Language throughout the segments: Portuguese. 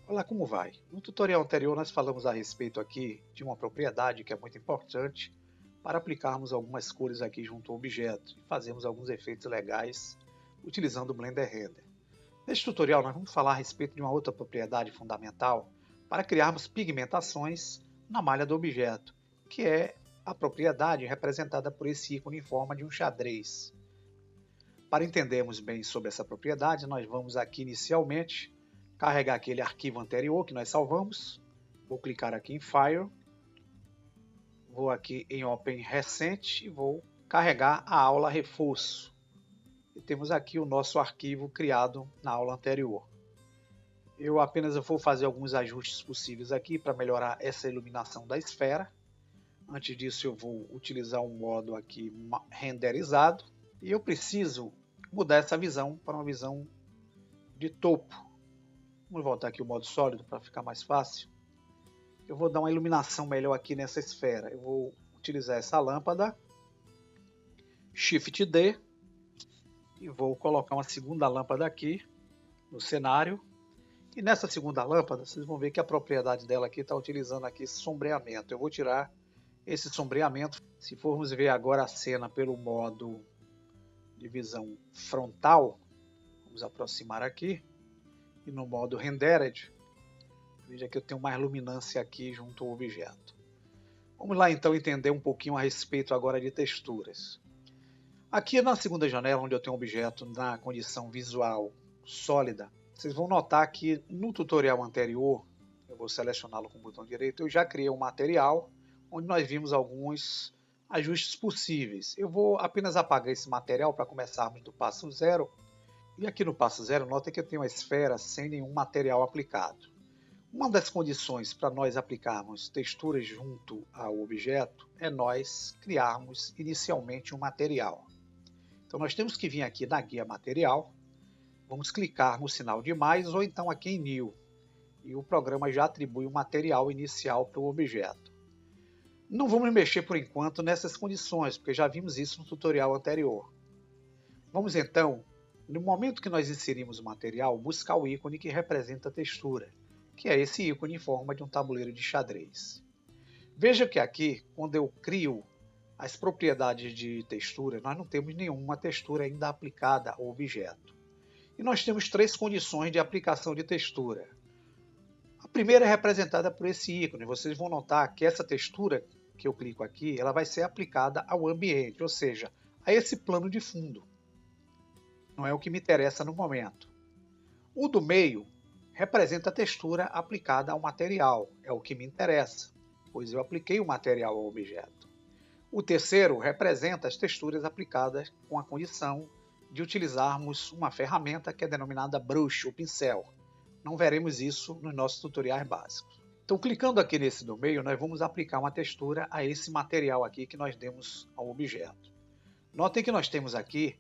Olá, como vai? No tutorial anterior nós falamos a respeito aqui de uma propriedade que é muito importante para aplicarmos algumas cores aqui junto ao objeto e fazermos alguns efeitos legais utilizando o Blender Render. Neste tutorial nós vamos falar a respeito de uma outra propriedade fundamental para criarmos pigmentações na malha do objeto, que é a propriedade representada por esse ícone em forma de um xadrez. Para entendermos bem sobre essa propriedade, nós vamos aqui inicialmente carregar aquele arquivo anterior que nós salvamos. Vou clicar aqui em File, vou aqui em Open Recent e vou carregar a aula reforço. E temos aqui o nosso arquivo criado na aula anterior. Eu apenas vou fazer alguns ajustes possíveis aqui para melhorar essa iluminação da esfera. Antes disso eu vou utilizar um modo aqui renderizado. E eu preciso mudar essa visão para uma visão de topo. Vamos voltar aqui o modo sólido para ficar mais fácil. Eu vou dar uma iluminação melhor aqui nessa esfera. Eu vou utilizar essa lâmpada, Shift D, e vou colocar uma segunda lâmpada aqui no cenário. E nessa segunda lâmpada, vocês vão ver que a propriedade dela aqui está utilizando aqui sombreamento. Eu vou tirar esse sombreamento. Se formos ver agora a cena pelo modo de visão frontal, vamos aproximar aqui, e no modo Rendered, veja que eu tenho mais luminância aqui junto ao objeto. Vamos lá então entender um pouquinho a respeito agora de texturas. Aqui na segunda janela, onde eu tenho o objeto na condição visual sólida, vocês vão notar que no tutorial anterior, eu vou selecioná-lo com o botão direito, eu já criei um material onde nós vimos alguns ajustes possíveis. Eu vou apenas apagar esse material para começarmos do passo zero. E aqui no passo zero, notem que eu tenho uma esfera sem nenhum material aplicado. Uma das condições para nós aplicarmos texturas junto ao objeto é nós criarmos inicialmente um material. Então nós temos que vir aqui na guia material, vamos clicar no sinal de mais ou então aqui em New. E o programa já atribui um material inicial para o objeto. Não vamos mexer por enquanto nessas condições, porque já vimos isso no tutorial anterior. Vamos então, no momento que nós inserimos o material, buscar o ícone que representa a textura, que é esse ícone em forma de um tabuleiro de xadrez. Veja que aqui, quando eu crio as propriedades de textura, nós não temos nenhuma textura ainda aplicada ao objeto. E nós temos três condições de aplicação de textura. A primeira é representada por esse ícone. Vocês vão notar que essa textura que eu clico aqui, ela vai ser aplicada ao ambiente, ou seja, a esse plano de fundo. Não é o que me interessa no momento. O do meio representa a textura aplicada ao material, é o que me interessa, pois eu apliquei o material ao objeto. O terceiro representa as texturas aplicadas com a condição de utilizarmos uma ferramenta que é denominada brush, ou pincel. Não veremos isso nos nossos tutoriais básicos. Então, clicando aqui nesse do meio, nós vamos aplicar uma textura a esse material aqui que nós demos ao objeto. Notem que nós temos aqui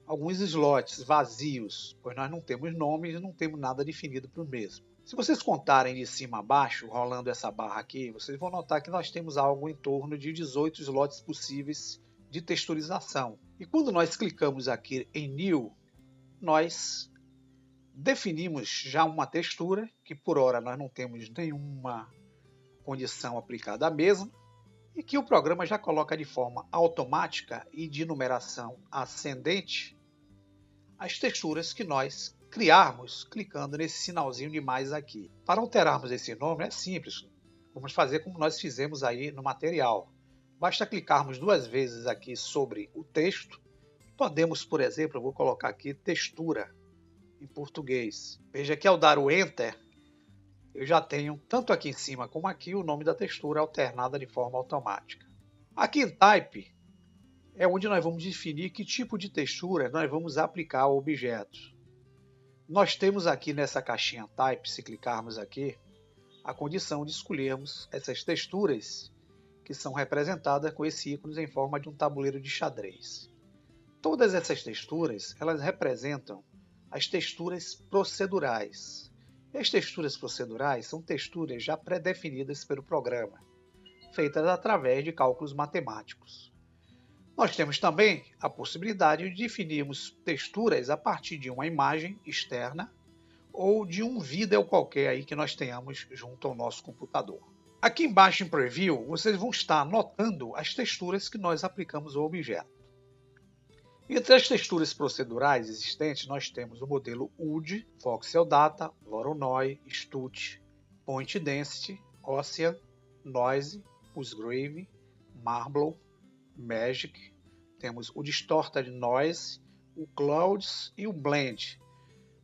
alguns slots vazios, pois nós não temos nomes e não temos nada definido para o mesmo. Se vocês contarem de cima a baixo, rolando essa barra aqui, vocês vão notar que nós temos algo em torno de 18 slots possíveis de texturização. E quando nós clicamos aqui em New, nós definimos já uma textura, que por hora nós não temos nenhuma condição aplicada à mesma, e que o programa já coloca de forma automática e de numeração ascendente as texturas que nós criarmos clicando nesse sinalzinho de mais aqui. Para alterarmos esse nome é simples, vamos fazer como nós fizemos aí no material. Basta clicarmos duas vezes aqui sobre o texto, podemos, por exemplo, eu vou colocar aqui textura em português. Veja que ao dar o Enter, eu já tenho, tanto aqui em cima como aqui, o nome da textura alternada de forma automática. Aqui em Type é onde nós vamos definir que tipo de textura nós vamos aplicar ao objeto. Nós temos aqui nessa caixinha Type, se clicarmos aqui, a condição de escolhermos essas texturas que são representadas com esse ícone em forma de um tabuleiro de xadrez. Todas essas texturas, elas representam as texturas procedurais. E as texturas procedurais são texturas já pré-definidas pelo programa, feitas através de cálculos matemáticos. Nós temos também a possibilidade de definirmos texturas a partir de uma imagem externa ou de um vídeo qualquer aí que nós tenhamos junto ao nosso computador. Aqui embaixo em Preview, vocês vão estar notando as texturas que nós aplicamos ao objeto. Entre as texturas procedurais existentes, nós temos o modelo UD, Voxel Data, Voronoi, Stut, Point Density, Ocean, Noise, Musgrave, Marble, Magic, temos o Distorted Noise, o Clouds e o Blend.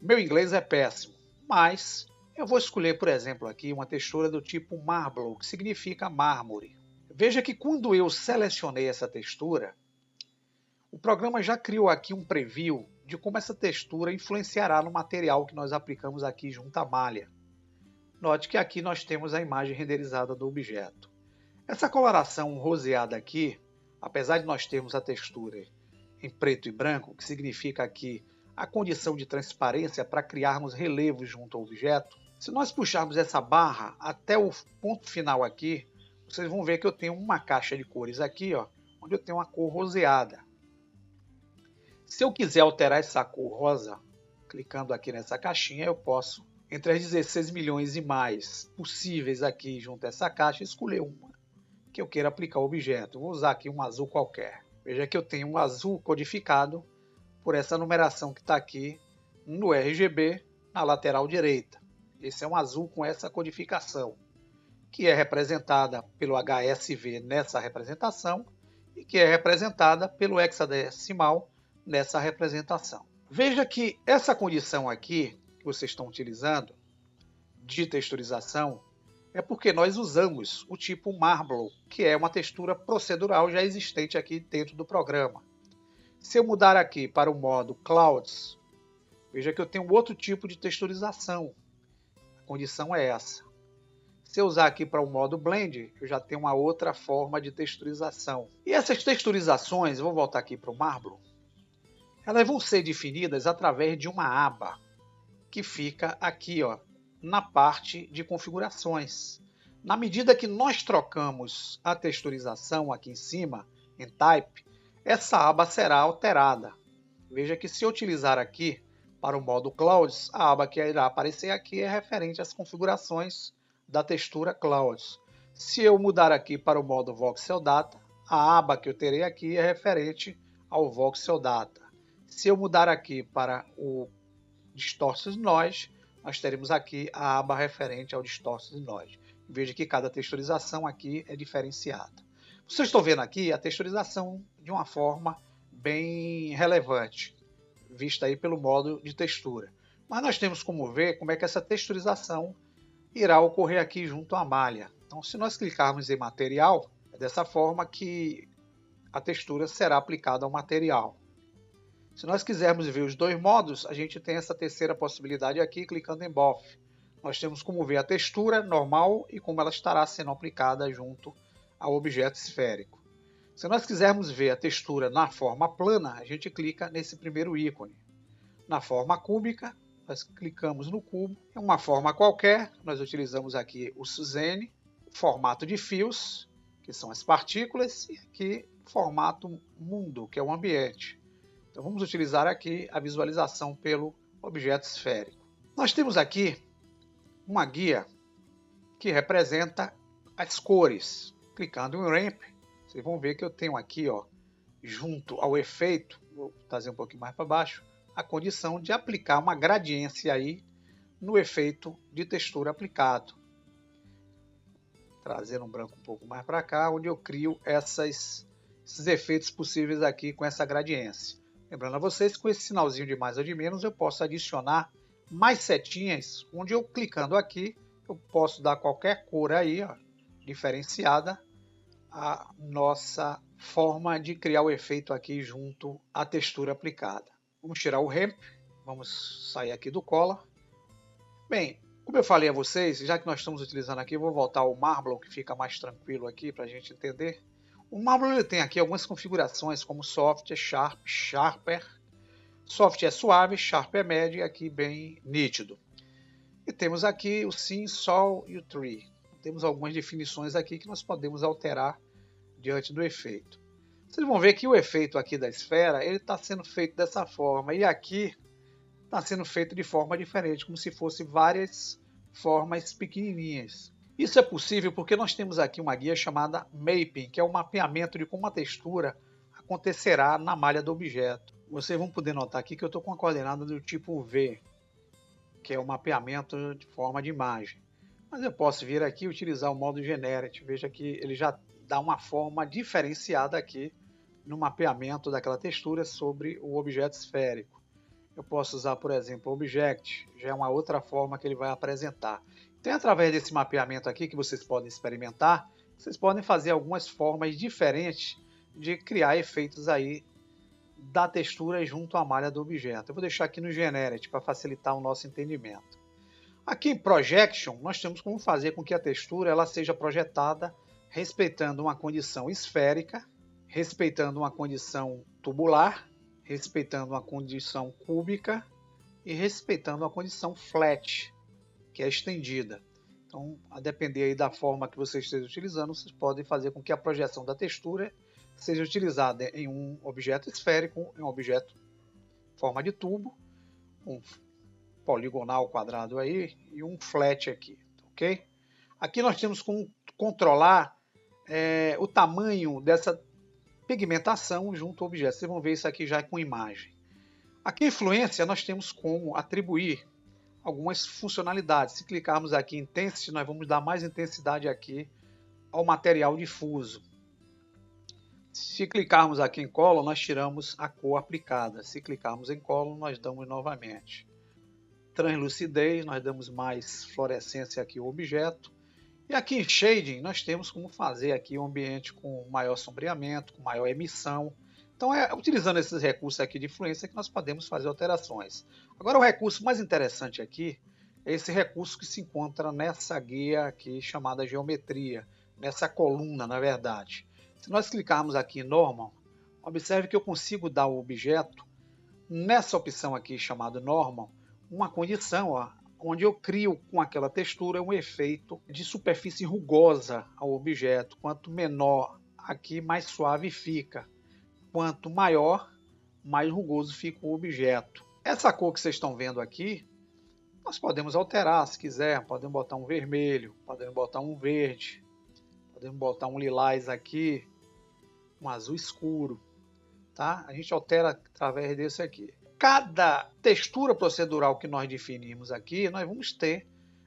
Meu inglês é péssimo, mas eu vou escolher, por exemplo, aqui uma textura do tipo Marble, que significa mármore. Veja que quando eu selecionei essa textura, o programa já criou aqui um preview de como essa textura influenciará no material que nós aplicamos aqui junto à malha. Note que aqui nós temos a imagem renderizada do objeto. Essa coloração roseada aqui, apesar de nós termos a textura em preto e branco, que significa aqui a condição de transparência para criarmos relevos junto ao objeto, se nós puxarmos essa barra até o ponto final aqui, vocês vão ver que eu tenho uma caixa de cores aqui, ó, onde eu tenho uma cor roseada. Se eu quiser alterar essa cor rosa, clicando aqui nessa caixinha, eu posso, entre as 16 milhões e mais possíveis aqui junto a essa caixa, escolher uma que eu queira aplicar ao objeto. Vou usar aqui um azul qualquer. Veja que eu tenho um azul codificado por essa numeração que está aqui no RGB na lateral direita. Esse é um azul com essa codificação, que é representada pelo HSV nessa representação e que é representada pelo hexadecimal nessa representação. Veja que essa condição aqui que vocês estão utilizando de texturização é porque nós usamos o tipo Marble, que é uma textura procedural já existente aqui dentro do programa. Se eu mudar aqui para o modo Clouds, veja que eu tenho outro tipo de texturização. A condição é essa. Se eu usar aqui para o modo Blend, eu já tenho uma outra forma de texturização. E essas texturizações, vou voltar aqui para o Marble, elas vão ser definidas através de uma aba que fica aqui, ó, na parte de configurações. Na medida que nós trocamos a texturização aqui em cima, em Type, essa aba será alterada. Veja que se eu utilizar aqui para o modo Clouds, a aba que irá aparecer aqui é referente às configurações da textura Clouds. Se eu mudar aqui para o modo Voxel Data, a aba que eu terei aqui é referente ao Voxel Data. Se eu mudar aqui para o Distorted Noise, nós teremos aqui a aba referente ao Distorted Noise. Veja que cada texturização aqui é diferenciada. Vocês estão vendo aqui a texturização de uma forma bem relevante, vista aí pelo modo de textura. Mas nós temos como ver como é que essa texturização irá ocorrer aqui junto à malha. Então, se nós clicarmos em material, é dessa forma que a textura será aplicada ao material. Se nós quisermos ver os dois modos, a gente tem essa terceira possibilidade aqui, clicando em Both. Nós temos como ver a textura normal e como ela estará sendo aplicada junto ao objeto esférico. Se nós quisermos ver a textura na forma plana, a gente clica nesse primeiro ícone. Na forma cúbica, nós clicamos no cubo. Em uma forma qualquer, nós utilizamos aqui o Suzanne, formato de fios, que são as partículas, e aqui formato mundo, que é o ambiente. Então vamos utilizar aqui a visualização pelo objeto esférico. Nós temos aqui uma guia que representa as cores. Clicando em Ramp, vocês vão ver que eu tenho aqui, ó, junto ao efeito, vou trazer um pouquinho mais para baixo, a condição de aplicar uma gradiência aí no efeito de textura aplicado. Trazer um branco um pouco mais para cá, onde eu crio esses efeitos possíveis aqui com essa gradiência. Lembrando a vocês que com esse sinalzinho de mais ou de menos eu posso adicionar mais setinhas, onde eu clicando aqui eu posso dar qualquer cor aí, ó, diferenciada a nossa forma de criar o efeito aqui junto à textura aplicada. Vamos tirar o Ramp, vamos sair aqui do Color. Bem, como eu falei a vocês, já que nós estamos utilizando aqui, eu vou voltar ao Marble, que fica mais tranquilo aqui para a gente entender. O Marble ele tem aqui algumas configurações como Soft, Sharp, Sharper. Soft é suave, Sharp é médio e aqui bem nítido. E temos aqui o Sim, Sol e o Tree. Temos algumas definições aqui que nós podemos alterar diante do efeito. Vocês vão ver que o efeito aqui da esfera ele está sendo feito dessa forma. E aqui está sendo feito de forma diferente, como se fosse várias formas pequenininhas. Isso é possível porque nós temos aqui uma guia chamada Mapping, que é o mapeamento de como a textura acontecerá na malha do objeto. Vocês vão poder notar aqui que eu estou com a coordenada do tipo V, que é o mapeamento de forma de imagem. Mas eu posso vir aqui e utilizar o modo Generate. Veja que ele já dá uma forma diferenciada aqui no mapeamento daquela textura sobre o objeto esférico. Eu posso usar, por exemplo, o Object, já é uma outra forma que ele vai apresentar. Então, através desse mapeamento aqui que vocês podem experimentar, vocês podem fazer algumas formas diferentes de criar efeitos aí da textura junto à malha do objeto. Eu vou deixar aqui no Generate para facilitar o nosso entendimento. Aqui em Projection, nós temos como fazer com que a textura ela seja projetada respeitando uma condição esférica, respeitando uma condição tubular, respeitando uma condição cúbica e respeitando uma condição flat, que é estendida. Então, a depender aí da forma que você esteja utilizando, vocês podem fazer com que a projeção da textura seja utilizada em um objeto esférico, em um objeto em forma de tubo, um poligonal quadrado aí e um flat aqui, ok? Aqui nós temos como controlar o tamanho dessa pigmentação junto ao objeto. Vocês vão ver isso aqui já com imagem. Aqui em Influência nós temos como atribuir algumas funcionalidades. Se clicarmos aqui em Intensity, nós vamos dar mais intensidade aqui ao material difuso. Se clicarmos aqui em Color, nós tiramos a cor aplicada. Se clicarmos em Color, nós damos novamente. Translucidez, nós damos mais fluorescência aqui ao objeto. E aqui em Shading, nós temos como fazer aqui um ambiente com maior sombreamento, com maior emissão. Então, utilizando esses recursos aqui de influência que nós podemos fazer alterações. Agora, o recurso mais interessante aqui é esse recurso que se encontra nessa guia aqui chamada Geometria, nessa coluna, na verdade. Se nós clicarmos aqui em Normal, observe que eu consigo dar ao objeto, nessa opção aqui chamada Normal, uma condição, onde eu crio com aquela textura um efeito de superfície rugosa ao objeto. Quanto menor aqui, mais suave fica. Quanto maior, mais rugoso fica o objeto. Essa cor que vocês estão vendo aqui, nós podemos alterar se quiser. Podemos botar um vermelho, podemos botar um verde, podemos botar um lilás aqui, um azul escuro. Tá? A gente altera através desse aqui. Cada textura procedural que nós definimos aqui, nós vamos ter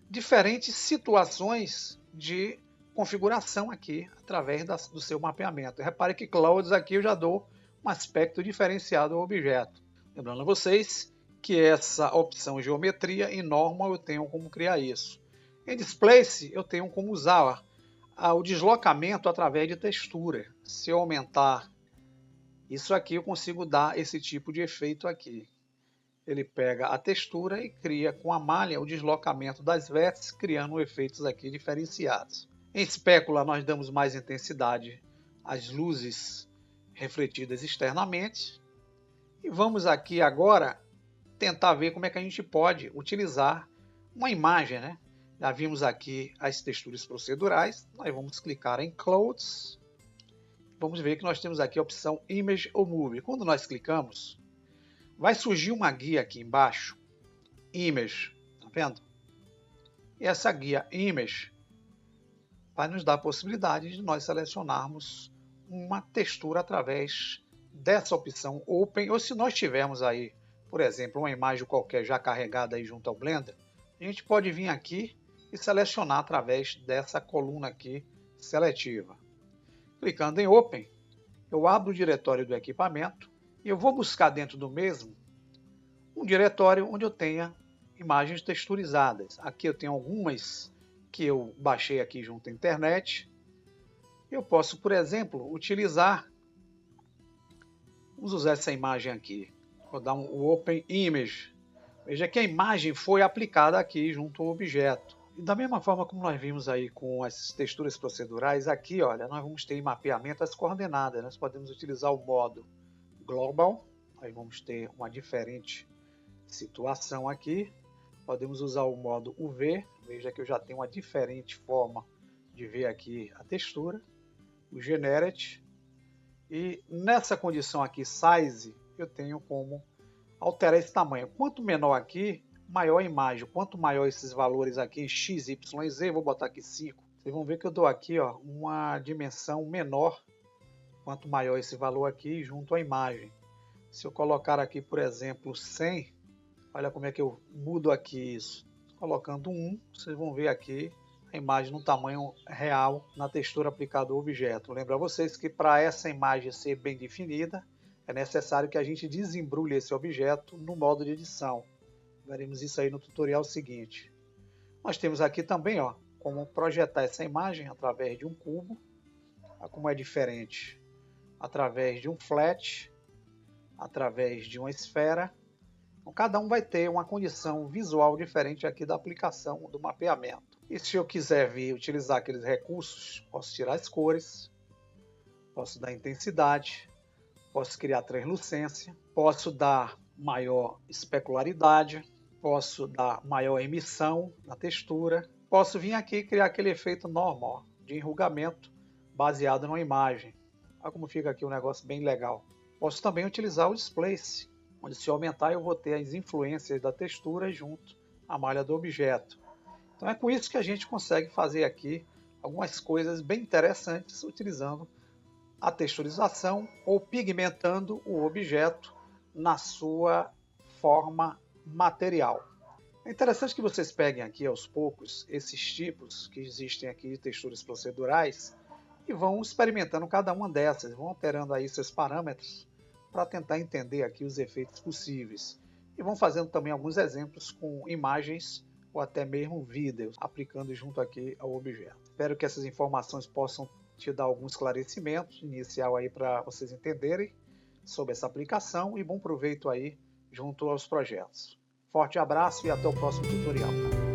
diferentes situações de configuração aqui, através do seu mapeamento. Repare que Clouds aqui eu já dou um aspecto diferenciado ao objeto. Lembrando a vocês que essa opção Geometria, em Normal eu tenho como criar isso. Em Displace eu tenho como usar o deslocamento através de textura. Se eu aumentar isso aqui, eu consigo dar esse tipo de efeito aqui. Ele pega a textura e cria com a malha o deslocamento das vértices, criando efeitos aqui diferenciados. Em Specular, nós damos mais intensidade às luzes refletidas externamente. E vamos aqui agora tentar ver como é que a gente pode utilizar uma imagem, né? Já vimos aqui as texturas procedurais. Nós vamos clicar em Clouds. Vamos ver que nós temos aqui a opção Image ou Movie. Quando nós clicamos, vai surgir uma guia aqui embaixo, Image, tá vendo? E essa guia Image vai nos dar a possibilidade de nós selecionarmos uma textura através dessa opção Open, ou se nós tivermos aí, por exemplo, uma imagem qualquer já carregada aí junto ao Blender, a gente pode vir aqui e selecionar através dessa coluna aqui seletiva. Clicando em Open, eu abro o diretório do equipamento e eu vou buscar dentro do mesmo um diretório onde eu tenha imagens texturizadas. Aqui eu tenho algumas que eu baixei aqui junto à internet. Eu posso, por exemplo, vamos usar essa imagem aqui. Vou dar um Open Image. Veja que a imagem foi aplicada aqui junto ao objeto. E da mesma forma como nós vimos aí com as texturas procedurais, aqui, olha, nós vamos ter em mapeamento as coordenadas. Nós podemos utilizar o modo Global, nós vamos ter uma diferente situação aqui. Podemos usar o modo UV, veja que eu já tenho uma diferente forma de ver aqui a textura. O Generate. E nessa condição aqui, Size, eu tenho como alterar esse tamanho. Quanto menor aqui, maior a imagem. Quanto maior esses valores aqui, x, y, z, vou botar aqui 5. Vocês vão ver que eu dou aqui ó, uma dimensão menor, quanto maior esse valor aqui, junto à imagem. Se eu colocar aqui, por exemplo, 100, olha como é que eu mudo aqui isso. Colocando 1, vocês vão ver aqui a imagem no tamanho real, na textura aplicada ao objeto. Lembro a vocês que para essa imagem ser bem definida, é necessário que a gente desembrulhe esse objeto no modo de edição. Veremos isso aí no tutorial seguinte. Nós temos aqui também ó, como projetar essa imagem através de um cubo. Olha como é diferente. Através de um flat, através de uma esfera. Então, cada um vai ter uma condição visual diferente aqui da aplicação do mapeamento. E se eu quiser utilizar aqueles recursos, posso tirar as cores, posso dar intensidade, posso criar translucência, posso dar maior especularidade, posso dar maior emissão na textura, posso vir aqui e criar aquele efeito normal de enrugamento baseado numa imagem. Olha como fica aqui um negócio bem legal. Posso também utilizar o displace, onde se eu aumentar eu vou ter as influências da textura junto à malha do objeto. Então é com isso que a gente consegue fazer aqui algumas coisas bem interessantes utilizando a texturização ou pigmentando o objeto na sua forma material. É interessante que vocês peguem aqui aos poucos esses tipos que existem aqui de texturas procedurais e vão experimentando cada uma dessas, vão alterando aí seus parâmetros para tentar entender aqui os efeitos possíveis. E vão fazendo também alguns exemplos com imagens ou até mesmo vídeos, aplicando junto aqui ao objeto. Espero que essas informações possam te dar algum esclarecimento inicial aí para vocês entenderem sobre essa aplicação e bom proveito aí junto aos projetos. Forte abraço e até o próximo tutorial.